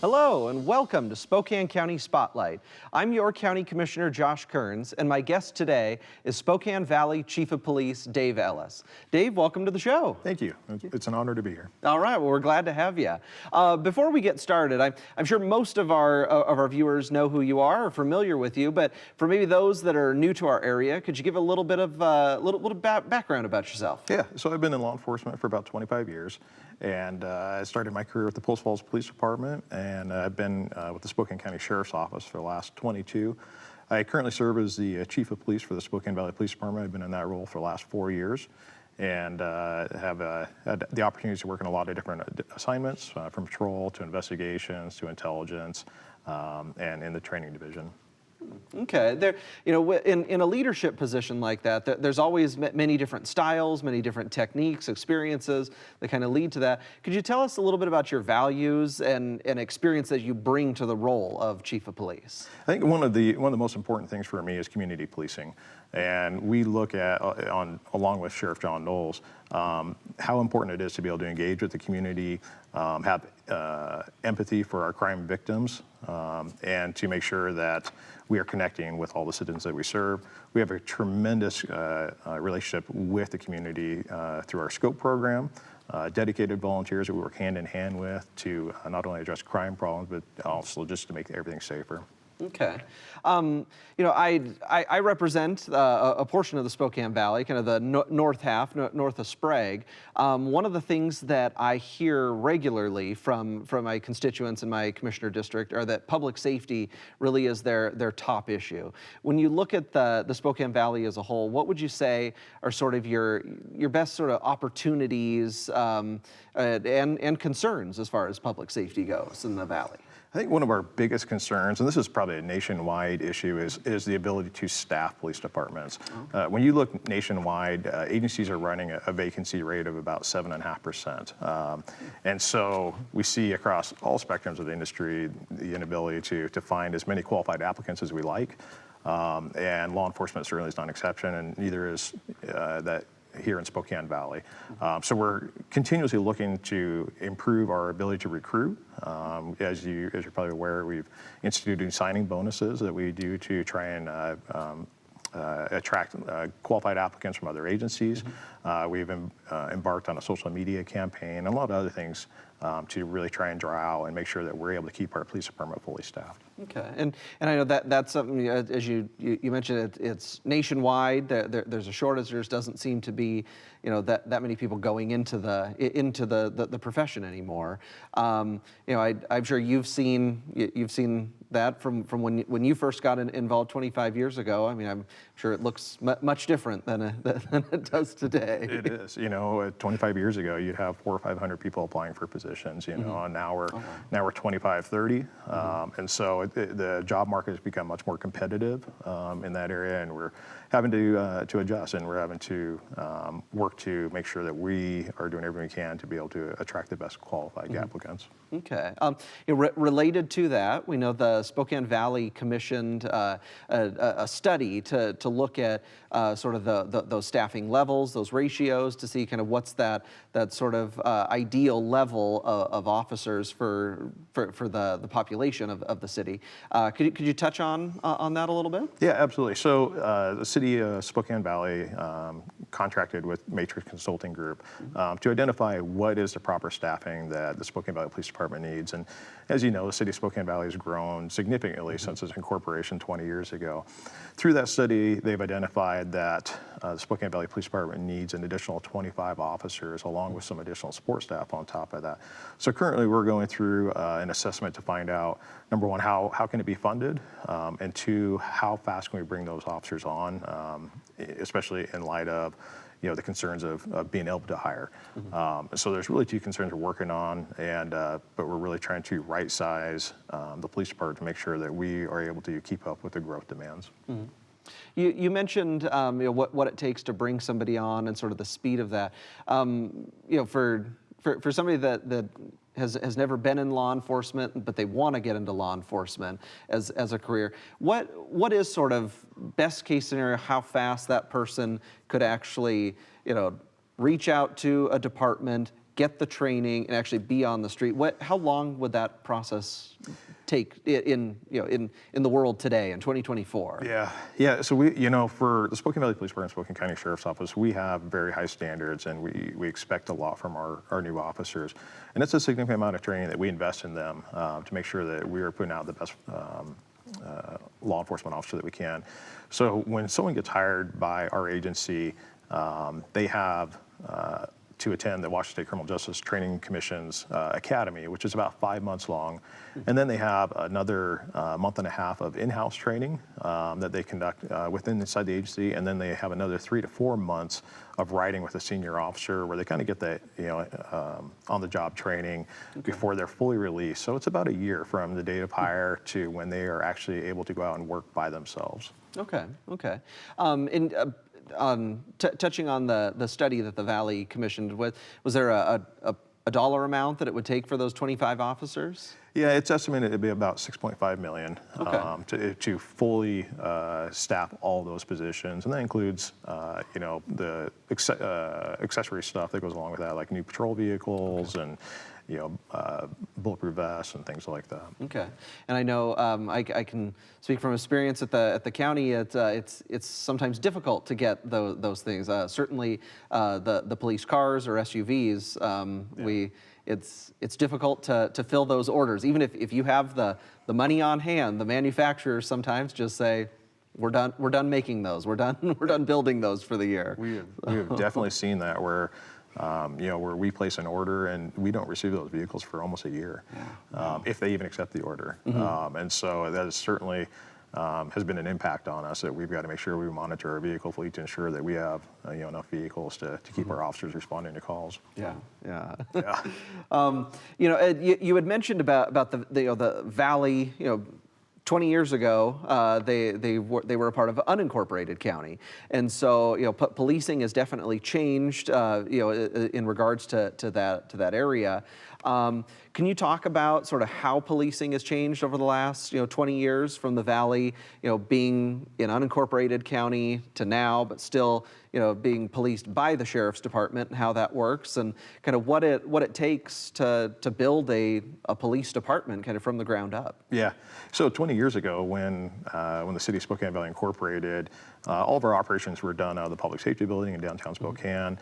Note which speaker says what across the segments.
Speaker 1: Hello and welcome to Spokane County Spotlight. I'm your County Commissioner Josh Kerns, and my guest today is Spokane Valley Chief of Police Dave Ellis. Dave, welcome to the show.
Speaker 2: Thank you. It's an honor to be here.
Speaker 1: All right, well, we're glad to have you. Before we get started, I'm sure most of our viewers know who you are or familiar with you, but for maybe those that are new to our area, could you give a little bit of background about yourself?
Speaker 2: Yeah, so I've been in law enforcement for about 25 years. And I started my career with the Post Falls Police Department, and I've been with the Spokane County Sheriff's Office for the last 22. I currently serve as the Chief of Police for the Spokane Valley Police Department. I've been in that role for the last 4 years, and have had the opportunity to work in a lot of different assignments, from patrol to investigations to intelligence, and in the training division.
Speaker 1: Okay, in a leadership position like that, there's always many different styles, many different techniques, experiences that kind of lead to that. Could you tell us a little bit about your values and experience that you bring to the role of Chief of Police?
Speaker 2: I think one of the most important things for me is community policing, and we look at along with Sheriff John Knowles how important it is to be able to engage with the community, have empathy for our crime victims, and to make sure that we are connecting with all the citizens that we serve. We have a tremendous relationship with the community through our SCOPE program, dedicated volunteers that we work hand in hand with to not only address crime problems, but also just to make everything safer.
Speaker 1: Okay. I represent a portion of the Spokane Valley, kind of the north half, north of Sprague. One of the things that I hear regularly from my constituents in my commissioner district are that public safety really is their top issue. When you look at the Spokane Valley as a whole, what would you say are sort of your best sort of opportunities and concerns as far as public safety goes in the valley?
Speaker 2: I think one of our biggest concerns, and this is probably a nationwide issue, is the ability to staff police departments. When you look nationwide, agencies are running a vacancy rate of about 7.5%. And so we see across all spectrums of the industry the inability to find as many qualified applicants as we like. And law enforcement certainly is not an exception, and neither is that here in Spokane Valley. So we're continuously looking to improve our ability to recruit. As you're probably aware, we've instituted signing bonuses that we do to try and attract qualified applicants from other agencies. We've embarked on a social media campaign and a lot of other things to really try and draw out and make sure that we're able to keep our police department fully staffed.
Speaker 1: Okay, and I know that's something, as you mentioned, it's nationwide. There's a shortage. There doesn't seem to be, that many people going into the profession anymore. I'm sure you've seen that from when you first got involved 25 years ago. I mean, I'm sure it looks much different than it does today.
Speaker 2: It is. 25 years ago, you'd have 400 or 500 people applying for positions. And now we're 25, 30, and so the job market has become much more competitive in that area, and we're having to adjust, and we're having to work to make sure that we are doing everything we can to be able to attract the best qualified applicants.
Speaker 1: Okay. Related to that, we know the Spokane Valley commissioned a study to look at sort of those staffing levels, those ratios, to see kind of what's that sort of ideal level of officers for the population of the city. Could you touch on that a little bit?
Speaker 2: Yeah, absolutely. So the city of Spokane Valley contracted with Matrix Consulting Group to identify what is the proper staffing that the Spokane Valley Police Department needs. And as you know, the city of Spokane Valley has grown significantly since its incorporation 20 years ago. Through that study, they've identified that the Spokane Valley Police Department needs an additional 25 officers along with some additional support staff on top of that. So currently we're going through an assessment to find out, number one, how can it be funded? And two, how fast can we bring those officers on, especially in light of the concerns of being able to hire. So there's really two concerns we're working on, but we're really trying to right size the police department to make sure that we are able to keep up with the growth demands.
Speaker 1: You mentioned what it takes to bring somebody on and sort of the speed of that. For somebody that has never been in law enforcement, but they want to get into law enforcement as a career, what is sort of best case scenario, how fast that person could actually reach out to a department, get the training, and actually be on the street? How long would that process take in the world today in 2024?
Speaker 2: Yeah. So we, for the Spokane Valley Police Department, Spokane County Sheriff's Office, we have very high standards, and we expect a lot from our new officers. And it's a significant amount of training that we invest in them to make sure that we are putting out the best law enforcement officer that we can. So when someone gets hired by our agency, they have to attend the Washington State Criminal Justice Training Commission's Academy, which is about 5 months long. And then they have another month and a half of in-house training that they conduct inside the agency. And then they have another 3 to 4 months of riding with a senior officer where they kind of get that, on-the-job training before they're fully released. So it's about a year from the date of hire to when they are actually able to go out and work by themselves.
Speaker 1: Okay. Touching on the study that the Valley commissioned, was there a dollar amount that it would take for those 25 officers?
Speaker 2: Yeah, it's estimated to be about $6.5 million to fully staff all those positions, and that includes the accessory stuff that goes along with that, like new patrol vehicles and bulletproof vests and things like that.
Speaker 1: Okay, and I know I can speak from experience at the county. It's sometimes difficult to get those things. Certainly, the police cars or SUVs. It's difficult to fill those orders. Even if you have the money on hand, the manufacturers sometimes just say, we're done making those. We're done building those for the year.
Speaker 2: We have definitely seen that where we place an order and we don't receive those vehicles for almost a year, if they even accept the order. And so that is certainly has been an impact on us, that we've got to make sure we monitor our vehicle fleet to ensure that we have enough vehicles to keep our officers responding to calls.
Speaker 1: Yeah. You had mentioned about the Valley. 20 years ago, they were a part of an unincorporated county, and so policing has definitely changed. In regards to that area. Can you talk about sort of how policing has changed over the last 20 years from the Valley, being an unincorporated county to now, but still being policed by the Sheriff's Department, and how that works, and kind of what it takes to build a police department kind of from the ground up? Yeah.
Speaker 2: So 20 years ago, when the city of Spokane Valley incorporated, all of our operations were done out of the Public Safety Building in downtown Spokane.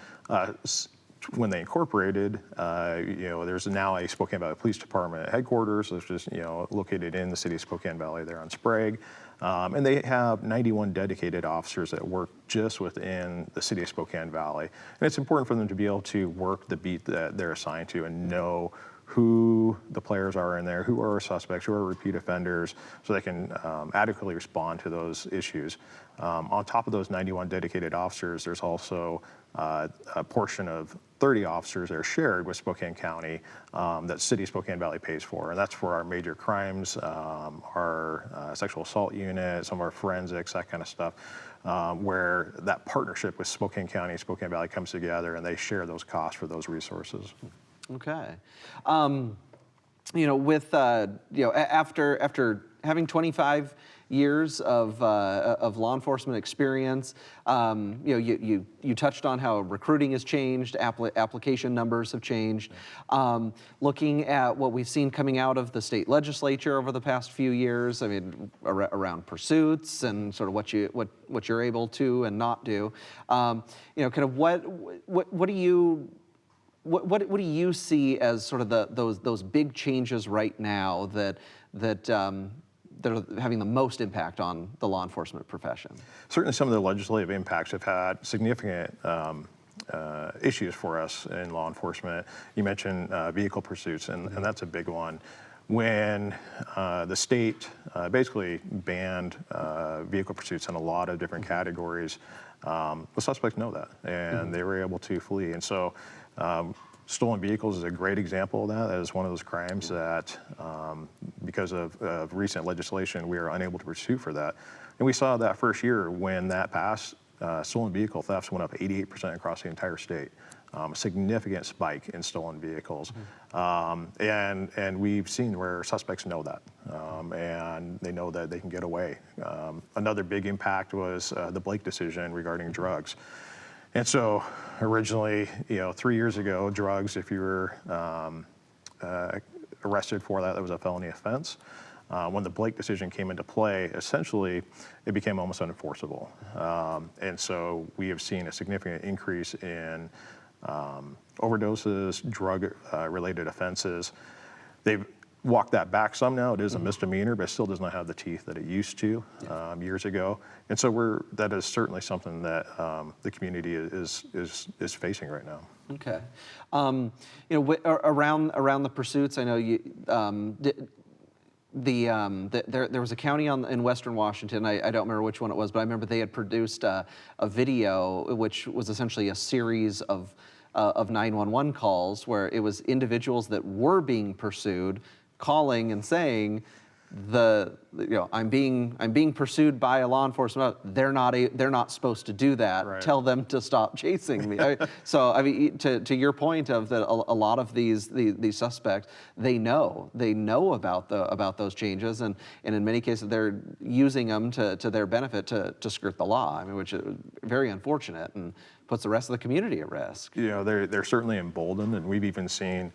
Speaker 2: When they incorporated, there's now a Spokane Valley Police Department headquarters, which is located in the city of Spokane Valley there on Sprague, and they have 91 dedicated officers that work just within the city of Spokane Valley. And it's important for them to be able to work the beat that they're assigned to and know who the players are in there, who are suspects, who are repeat offenders, so they can adequately respond to those issues. On top of those 91 dedicated officers, there's also a portion of 30 officers that are shared with Spokane County that City of Spokane Valley pays for, and that's for our major crimes, our sexual assault unit, some of our forensics, that kind of stuff, where that partnership with Spokane County, Spokane Valley comes together, and they share those costs for those resources.
Speaker 1: Okay. After having 25 years of law enforcement experience, you touched on how recruiting has changed, application numbers have changed. Looking at what we've seen coming out of the state legislature over the past few years, I mean, around pursuits and sort of what you're able to and not do, kind of what do you see as sort of those big changes right now that are having the most impact on the law enforcement profession?
Speaker 2: Certainly some of the legislative impacts have had significant issues for us in law enforcement. You mentioned vehicle pursuits, and that's a big one. When the state basically banned vehicle pursuits in a lot of different categories, the suspects know that, and they were able to flee. And so stolen vehicles is a great example of that. That is one of those crimes that, because of recent legislation, we are unable to pursue for that. And we saw that first year when that passed, stolen vehicle thefts went up 88% across the entire state. A significant spike in stolen vehicles. And we've seen where suspects know that, and they know that they can get away. Another big impact was the Blake decision regarding drugs. And so originally, 3 years ago, drugs, if you were arrested for that, that was a felony offense. When the Blake decision came into play, essentially, it became almost unenforceable. And so we have seen a significant increase in overdoses, drug-related offenses. They've walked that back some now. It is a misdemeanor, but it still does not have the teeth that it used to years ago. And so that is certainly something that the community is facing right now.
Speaker 1: Okay. Around the pursuits, I know you. There was a county in Western Washington, I don't remember which one it was, but I remember they had produced a video which was essentially a series of 911 calls where it was individuals that were being pursued calling and saying, I'm being pursued by a law enforcement. They're not supposed to do that.
Speaker 2: Right.
Speaker 1: Tell them to stop chasing me. To your point of that, a lot of these suspects, they know about those changes, and in many cases they're using them to their benefit to skirt the law. Which is very unfortunate and puts the rest of the community at risk.
Speaker 2: They're certainly emboldened, and we've even seen.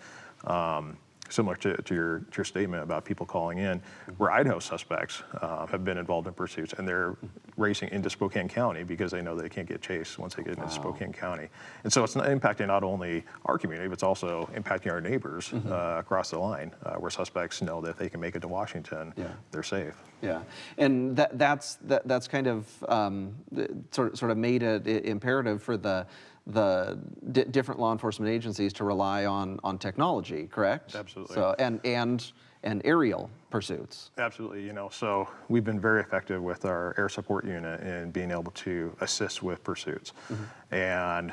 Speaker 2: Similar to your statement about people calling in, where Idaho suspects have been involved in pursuits, and they're racing into Spokane County because they know they can't get chased once they get into Spokane County. And so it's not impacting not only our community, but it's also impacting our neighbors across the line, where suspects know that if they can make it to Washington, they're safe.
Speaker 1: Yeah, and that's kind of sort of made it imperative for the different law enforcement agencies to rely on technology, correct?
Speaker 2: Absolutely.
Speaker 1: So and aerial pursuits.
Speaker 2: Absolutely. So we've been very effective with our air support unit in being able to assist with pursuits, and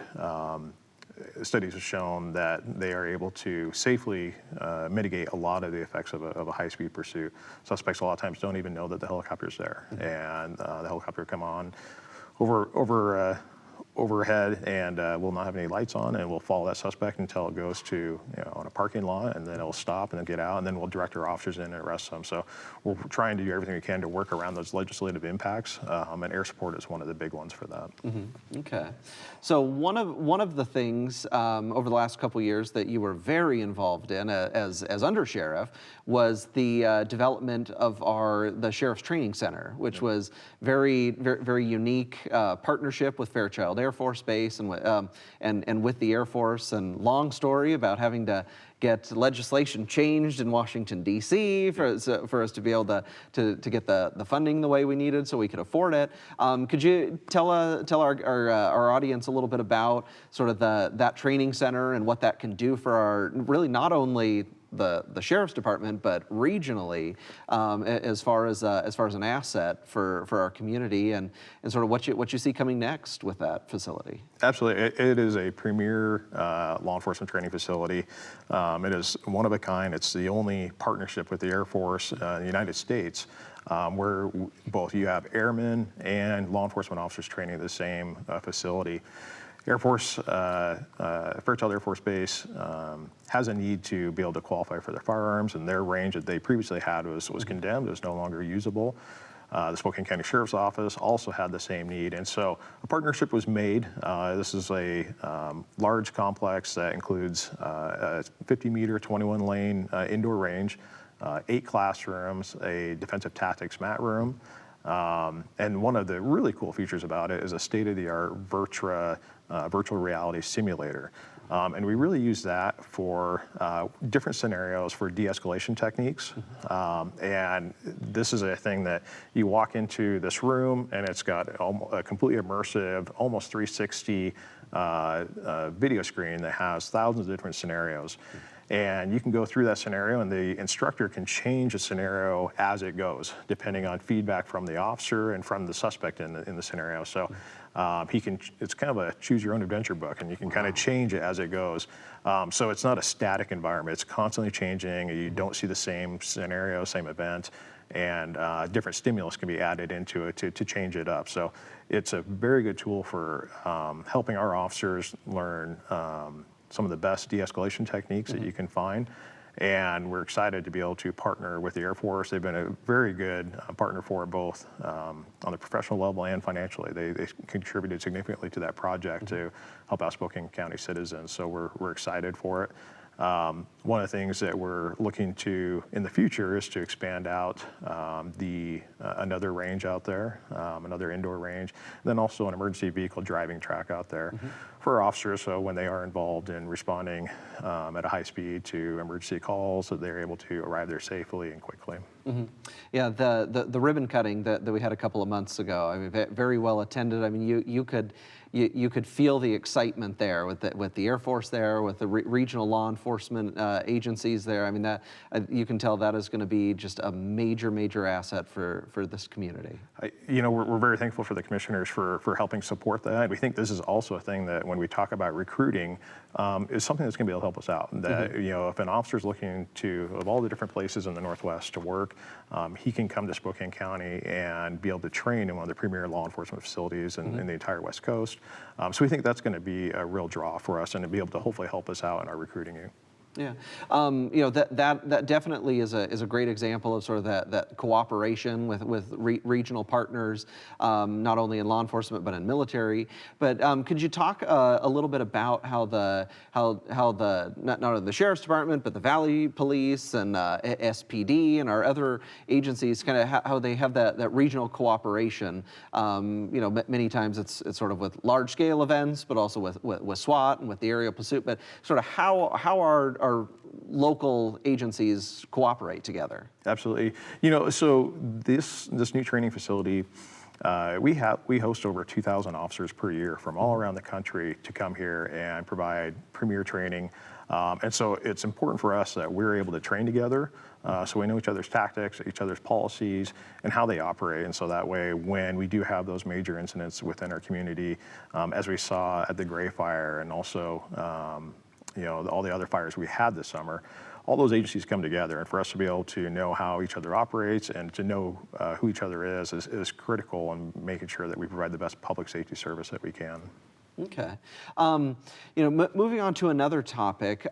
Speaker 2: studies have shown that they are able to safely mitigate a lot of the effects of a high-speed pursuit. Suspects a lot of times don't even know that the helicopter's there, and the helicopter come on overhead and will not have any lights on, and we'll follow that suspect until it goes to on a parking lot, and then it'll stop and then get out, and then we'll direct our officers in and arrest them. So we're trying to do everything we can to work around those legislative impacts, and air support is one of the big ones for that.
Speaker 1: Okay, so one of the things over the last couple of years that you were very involved in as undersheriff was the development of the Sheriff's Training Center, which was very, very, very unique partnership with Fairchild Air Force Base and with the Air Force, and long story about having to get legislation changed in Washington, D.C. for us to be able to get the funding the way we needed so we could afford it. Could you tell our audience a little bit about sort of that training center and what that can do for our, really not only the sheriff's department, but regionally, as far as an asset for our community, and sort of what you see coming next with that facility?
Speaker 2: Absolutely, it is a premier law enforcement training facility. It is one of a kind. It's the only partnership with the Air Force in the United States where both you have airmen and law enforcement officers training at the same facility. Air Force, Fairchild Air Force Base has a need to be able to qualify for their firearms, and their range that they previously had was condemned. It was no longer usable. The Spokane County Sheriff's Office also had the same need, and so a partnership was made. This is a large complex that includes a 50-meter, 21-lane indoor range, 8 classrooms, a defensive tactics mat room, and one of the really cool features about it is a state-of-the-art virtual reality simulator. And we really use that for different scenarios for de-escalation techniques. And this is a thing that you walk into this room and it's got a completely immersive, almost 360 video screen that has thousands of different scenarios. And you can go through that scenario, and the instructor can change the scenario as it goes, depending on feedback from the officer and from the suspect in the scenario. So it's kind of a choose your own adventure book, and you can kind of change it as it goes. So it's not a static environment. It's constantly changing. You don't see the same scenario, same event, and different stimulus can be added into it to change it up. So it's a very good tool for helping our officers learn some of the best de-escalation techniques that you can find, And we're excited to be able to partner with the Air Force. They've been a very good partner for it, both on the professional level and financially. They contributed significantly to that project to help out Spokane County citizens. So we're excited for it. One of the things that we're looking to in the future is to expand out another range out there, another indoor range, and then also an emergency vehicle driving track out there for our officers. So when they are involved in responding at a high speed to emergency calls, that they're able to arrive there safely and quickly.
Speaker 1: Yeah, the ribbon cutting that we had a couple of months ago, I mean, very well attended. I mean, you could feel the excitement there with the Air Force there, with the regional law enforcement agencies there. I mean, that you can tell that is going to be just a major asset for this community.
Speaker 2: We're very thankful for the commissioners for helping support that. We think this is also a thing that when we talk about recruiting, is something that's going to be able to help us out. That if an officer is looking of all the different places in the Northwest to work, he can come to Spokane County and be able to train in one of the premier law enforcement facilities in the entire West Coast. So we think that's going to be a real draw for us and to be able to hopefully help us out in our recruiting.
Speaker 1: Yeah, that definitely is a great example of sort of that cooperation with regional partners, not only in law enforcement but in military. But could you talk a little bit about how not only the sheriff's department but the Valley Police and SPD and our other agencies, kind of how they have that regional cooperation? Many times it's sort of with large scale events, but also with SWAT and with the aerial pursuit. But sort of how our local agencies cooperate together.
Speaker 2: Absolutely. So this new training facility, we host over 2,000 officers per year from all around the country to come here and provide premier training. And so it's important for us that we're able to train together, so we know each other's tactics, each other's policies, and how they operate. And so that way, when we do have those major incidents within our community, as we saw at the Gray Fire and also all the other fires we had this summer, all those agencies come together, and for us to be able to know how each other operates and to know who each other is critical in making sure that we provide the best public safety service that we can.
Speaker 1: Okay. Moving on to another topic.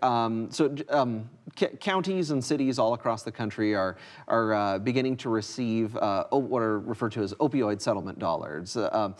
Speaker 1: Counties and cities all across the country are beginning to receive what are referred to as opioid settlement dollars. Sort of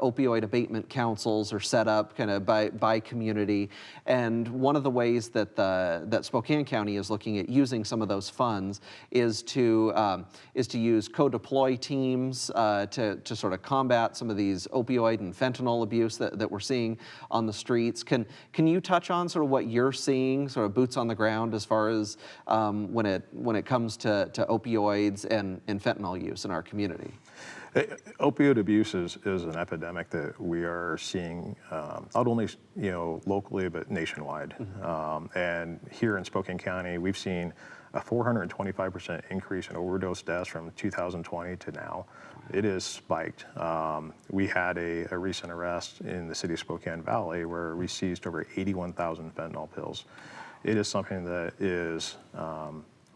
Speaker 1: opioid abatement councils are set up kind of by community. And one of the ways that Spokane County is looking at using some of those funds is to use co-deploy teams to sort of combat some of these opioid and fentanyl abuse that we're seeing on the streets. Can you touch on sort of what you're seeing, sort of boots on the ground, as far as when it comes to opioids and fentanyl use in our community?
Speaker 2: Opioid abuse is an epidemic that we are seeing not only locally but nationwide. And here in Spokane County, we've seen a 425% increase in overdose deaths from 2020 to now. It is spiked. We had a recent arrest in the city of Spokane Valley where we seized over 81,000 fentanyl pills. It is something that is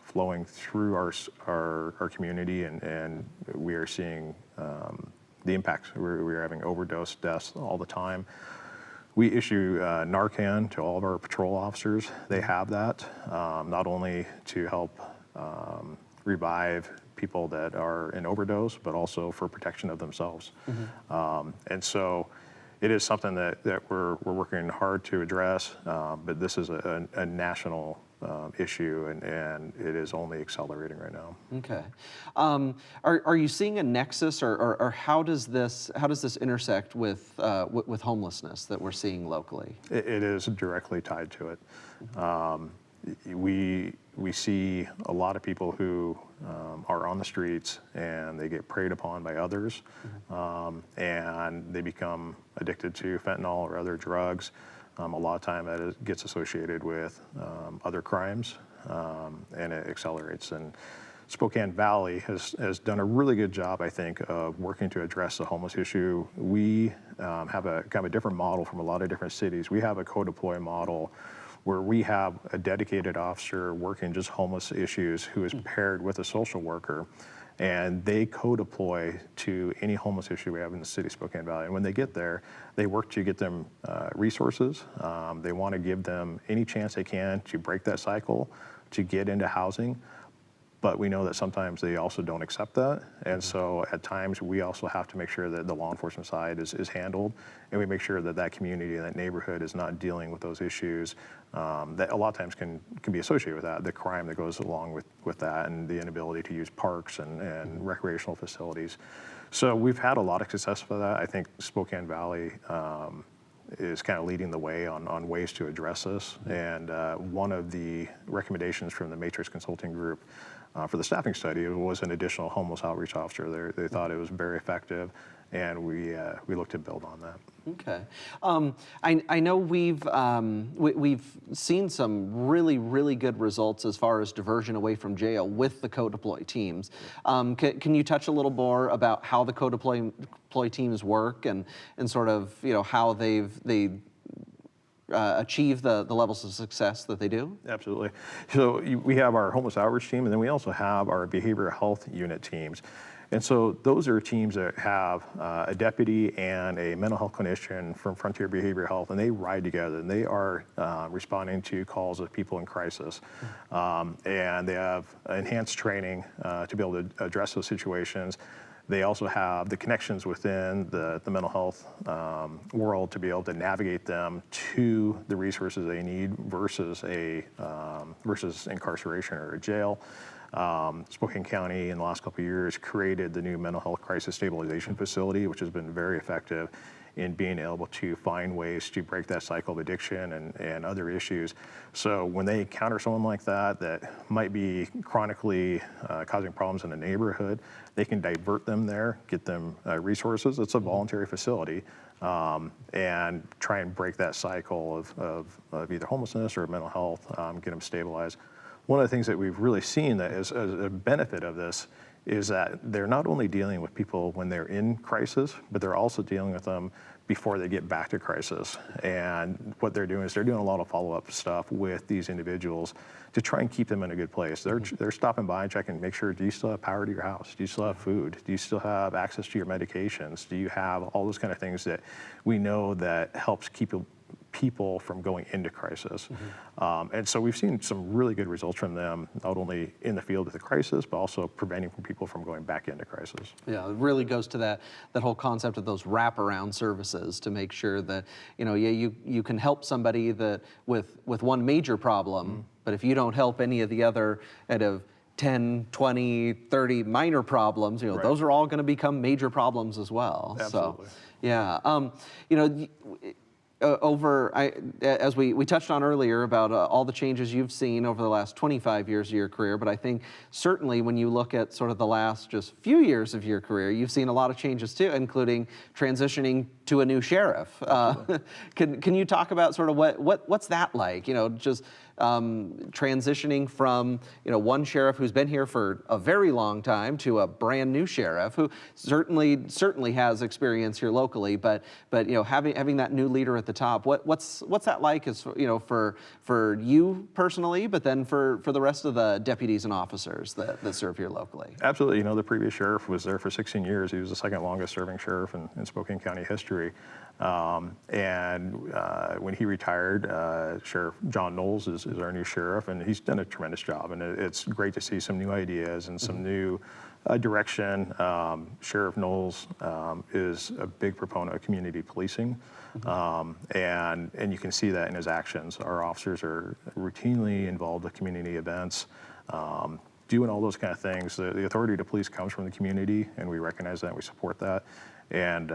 Speaker 2: flowing through our community, and we are seeing the impacts. We're having overdose deaths all the time. We issue Narcan to all of our patrol officers. They have that, not only to help revive people that are in overdose, but also for protection of themselves. And so it is something that we're working hard to address, but this is a national issue, and it is only accelerating right now.
Speaker 1: Okay. Are you seeing a nexus, or how does this intersect with homelessness that we're seeing locally?
Speaker 2: It is directly tied to it. We see a lot of people who are on the streets and they get preyed upon by others, and they become addicted to fentanyl or other drugs. A lot of time that gets associated with other crimes, and it accelerates. And Spokane Valley has done a really good job, I think, of working to address the homeless issue. We have a kind of a different model from a lot of different cities. We have a co-deploy model where we have a dedicated officer working just homeless issues who is paired with a social worker, and they co-deploy to any homeless issue we have in the city of Spokane Valley. And when they get there, they work to get them resources. They want to give them any chance they can to break that cycle, to get into housing, but we know that sometimes they also don't accept that. And so at times we also have to make sure that the law enforcement side is handled, and we make sure that that community and that neighborhood is not dealing with those issues that a lot of times can be associated with that, the crime that goes along with that, and the inability to use parks and recreational facilities. So we've had a lot of success with that. I think Spokane Valley is kind of leading the way on ways to address this. And one of the recommendations from the Matrix Consulting Group for the staffing study was an additional homeless outreach officer. They thought it was very effective, and we looked to build on that.
Speaker 1: Okay. I know we've seen some really good results as far as diversion away from jail with the co-deploy teams. Can you touch a little more about how the co-deploy teams work and sort of how they achieve the levels of success that they do?
Speaker 2: Absolutely. So we have our homeless outreach team, and then we also have our behavioral health unit teams. And so those are teams that have a deputy and a mental health clinician from Frontier Behavioral Health, and they ride together, and they are responding to calls of people in crisis. And they have enhanced training to be able to address those situations. They also have the connections within the mental health world to be able to navigate them to the resources they need versus incarceration or a jail. Spokane County in the last couple of years created the new mental health crisis stabilization facility, which has been very effective in being able to find ways to break that cycle of addiction and other issues. So when they encounter someone like that might be chronically causing problems in the neighborhood, they can divert them there, get them resources. It's a voluntary facility, and try and break that cycle of either homelessness or mental health, get them stabilized. One of the things that we've really seen that is a benefit of this is that they're not only dealing with people when they're in crisis, but they're also dealing with them before they get back to crisis. And what they're doing is they're doing a lot of follow-up stuff with these individuals to try and keep them in a good place. They're stopping by and checking, make sure, do you still have power to your house? Do you still have food? Do you still have access to your medications? Do you have all those kind of things that we know that helps keep people from going into crisis. And so we've seen some really good results from them, not only in the field of the crisis, but also preventing people from going back into crisis.
Speaker 1: Yeah, it really goes to that whole concept of those wraparound services to make sure that, you can help somebody with one major problem, but if you don't help any of the other 10, 20, 30 minor problems,
Speaker 2: Right.
Speaker 1: those are all going to become major problems as well.
Speaker 2: Absolutely.
Speaker 1: So, yeah. As we touched on earlier about all the changes you've seen over the last 25 years of your career, but I think certainly when you look at sort of the last just few years of your career, you've seen a lot of changes too, including transitioning to a new sheriff. Can you talk about sort of what's that like? Just transitioning from one sheriff who's been here for a very long time to a brand new sheriff who certainly has experience here locally, but having that new leader at the top, what's that like as for you personally, but then for the rest of the deputies and officers that serve here locally?
Speaker 2: Absolutely. The previous sheriff was there for 16 years. He was the second longest serving sheriff in Spokane County history. When he retired, Sheriff John Knowles is our new sheriff, and he's done a tremendous job. And it's great to see some new ideas and some new direction. Sheriff Knowles is a big proponent of community policing, and you can see that in his actions. Our officers are routinely involved with community events, doing all those kind of things. The authority to police comes from the community, and we recognize that, and we support that. And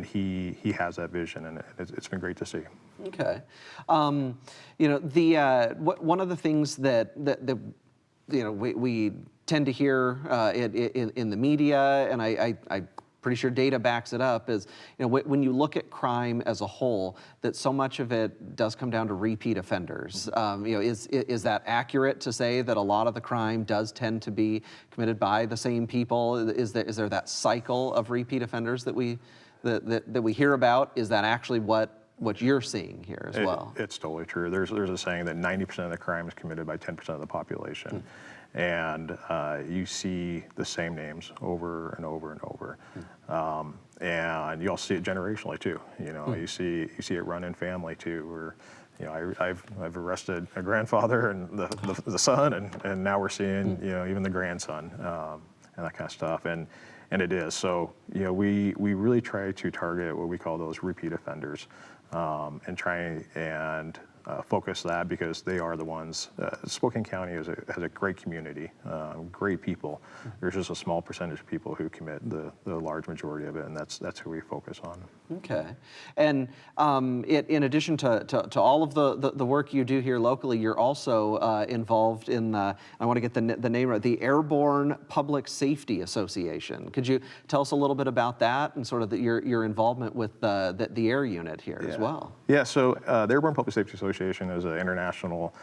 Speaker 2: he has that vision, and it's been great to see.
Speaker 1: Okay, one of the things that we tend to hear in the media, and I'm pretty sure data backs it up, is when you look at crime as a whole, that so much of it does come down to repeat offenders. Is that accurate to say that a lot of the crime does tend to be committed by the same people? Is there that cycle of repeat offenders that we hear about? Is that actually what you're seeing here as well?
Speaker 2: It's totally true. There's a saying that 90% of the crime is committed by 10% of the population. And you see the same names over and over and over. And you also see it generationally too. You see it run in family too, where I've arrested a grandfather and the son, and now we're seeing even the grandson and that kind of stuff, and it is so. We really try to target what we call those repeat offenders, and try and focus that because they are the ones. Spokane County has a great community, great people. There's just a small percentage of people who commit the large majority of it, and that's who we focus on.
Speaker 1: Okay, and in addition to all of the work you do here locally, you're also involved in I want to get the name right, the Airborne Public Safety Association. Could you tell us a little bit about that and sort of your involvement with the air unit here as well?
Speaker 2: Yeah, so the Airborne Public Safety Association is an international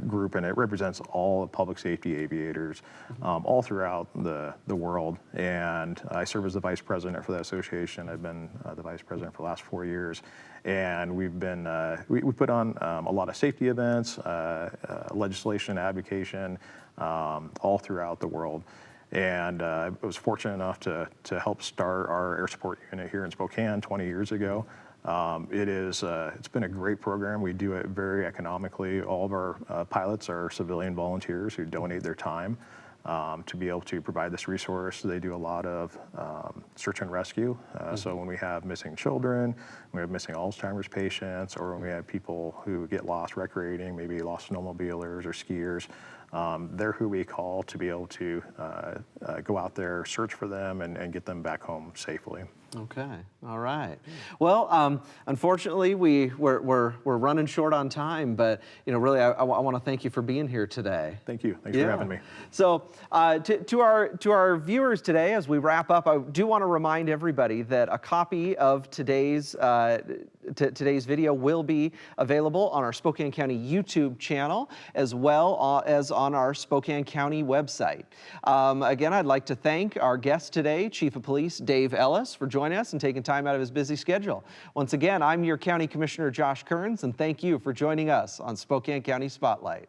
Speaker 2: group, and it represents all public safety aviators all throughout the world. And I serve as the vice president for that association. I've been the vice president for the last 4 years, and we've been we put on a lot of safety events, legislation, advocacy, all throughout the world. And I was fortunate enough to help start our air support unit here in Spokane 20 years ago. It's been a great program. We do it very economically. All of our pilots are civilian volunteers who donate their time to be able to provide this resource. They do a lot of search and rescue. So when we have missing children, we have missing Alzheimer's patients, or when we have people who get lost recreating, maybe lost snowmobilers or skiers, they're who we call to be able to go out there, search for them, and get them back home safely.
Speaker 1: Okay, all right. Well, unfortunately, we're running short on time, but really, I want to thank you for being here today.
Speaker 2: Thank you. Thanks for having me.
Speaker 1: So, to our viewers today, as we wrap up, I do want to remind everybody that a copy of today's video will be available on our Spokane County YouTube channel, as well as on our Spokane County website. Again, I'd like to thank our guest today, Chief of Police Dave Ellis, for joining us and taking time out of his busy schedule. Once again, I'm your County Commissioner Josh Kerns, and thank you for joining us on Spokane County Spotlight.